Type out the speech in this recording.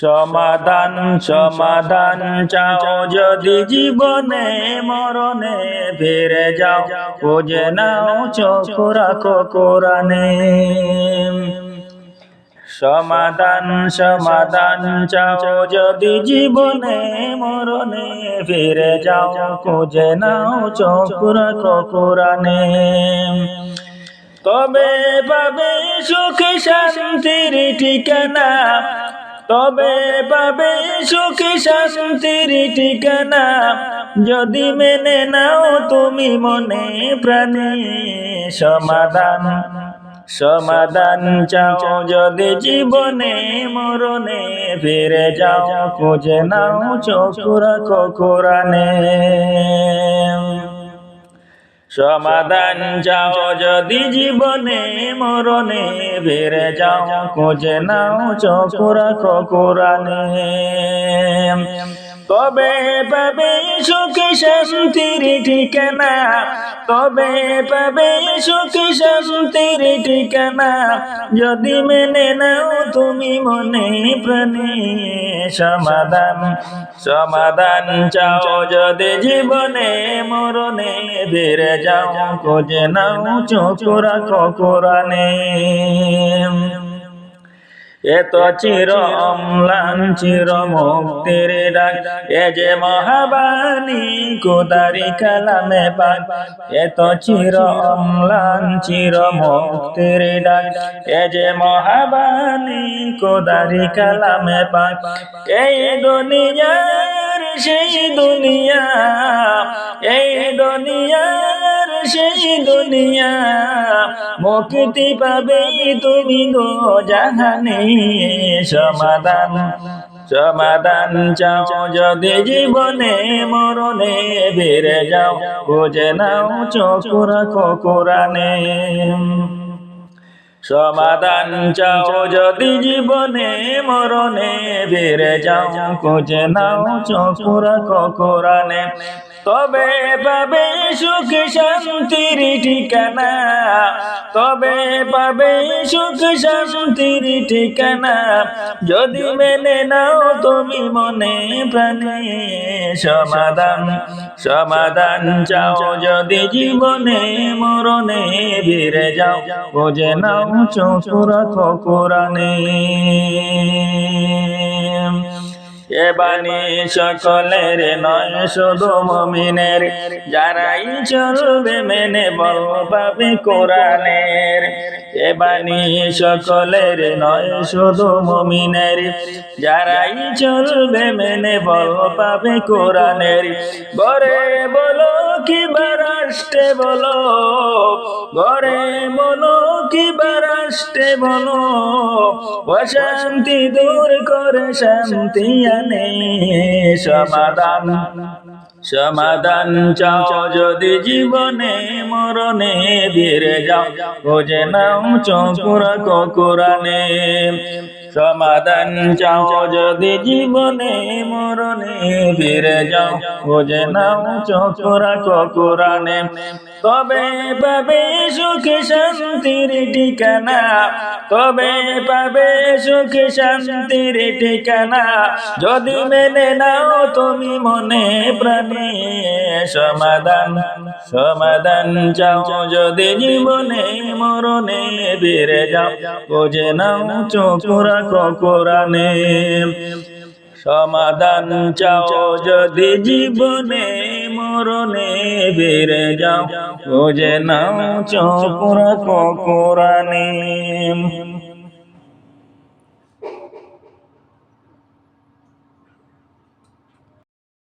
সমাধান সমাধান চাও যদি জীবনে মরণে ফিরে যাও, খুঁজে নাও চোখ রাখো কোরআনে। সমাধান সমাধান চাও যদি জীবনে মরণে ফিরে যাও, খুঁজে নাও চোখ রাখো কোরআনে। তবে পাবে সুখ শান্তির ঠিকানা, তবে পাবে সুখ শান্তির ঠিকানা, যদি মেনে নাও তুমি মনে প্রাণে। সমাধান সমাধান চাও যদি জীবনে মরণে ফিরে যাও, খুঁজে নাও চোখ রাখো কোরআনে। সমাধান চাও যদি জীবনে মরণে ফিরে যাও, খুঁজে নাও চোখ রাখো কোরআনে। তবে পাবে সুখ শান্তির ঠিকানা, তবে পাবে সুখ শান্তির ঠিকানা, যদি মেনে নাও তুমি মনে প্রাণে। সমাধান সমাধান চাও যদি জীবনে মরণে ফিরে যাও, খুঁজে নাও চোখ রাখো কোরআনে। এত চির অম্লান চির মুক্তির ডাক, এ যে মহাবাণী খোদারি কালামে পাক। এত চির অম্লান চির মুক্তির ডাক, এ যে মহাবাণী খোদারি কালামে পাক। এই দুনিয়ার সেই দুনিয়া, এই দুনিয়ার সেই দুনিয়া, মুক্তি পাবে তুমি গো জাহানে। সমাধান সমাধান চাও যদি জীবনে মরণে ফিরে যাও, খুঁজে নাও চোখ রাখো কোরআনে। সমাধান চাও যদি জীবনে মরণে ফিরে যাও, খুঁজে নাও চোখ রাখো কোরআনে। তবে পাবে সুখ শান্তির ঠিকানা, তবে পাবে সুখ শান্তির ঠিকানা, যদি মেনে নাও তুমি মনে প্রাণে। সমাধান সমাধান চাও যদি জীবনে মরণে ফিরে যাও, খুঁজে নাও চোখ রাখো কোরআনে। এ বাণী সকলের নয় শুধু মুমিনের, যারাই চলবে মেনে বল পাবে কোরআনের। এ বাণী সকলের নয় শুধু মুমিনের, যারাই চলবে মেনে বল পাবে কোরআনের। ঘরে বলো কিংবা রাষ্ট্রে বলো, ঘরে বলো কিংবা রাষ্ট্রে বলো, অশান্তি দূর করে শান্তি আনে। সমাধান সমাধান চাও যদি জীবনে মরণে ফিরে যাও, খুঁজে নাও চোখ রাখো কোরআনে। সমাধান চাও যদি জীবনে মরণে ফিরে যাও, খুঁজে নাও চোখ রাখো কোরআনে। তবে পাবে সুখ শান্তির ঠিকানা, তবে পাবে সুখ শান্তির ঠিকানা, যদি মেনে নাও তুমি মনে প্রাণে। সমাধান সমাধান চাও যদি জীবনে মরণে ফিরে যাও, খুঁজে নাও চোখ রাখো কোরআনে। সমাধান চাও যদি জীবনে মরণে ফিরে যাও, খুঁজে নাও চোখ রাখো কোরআনে।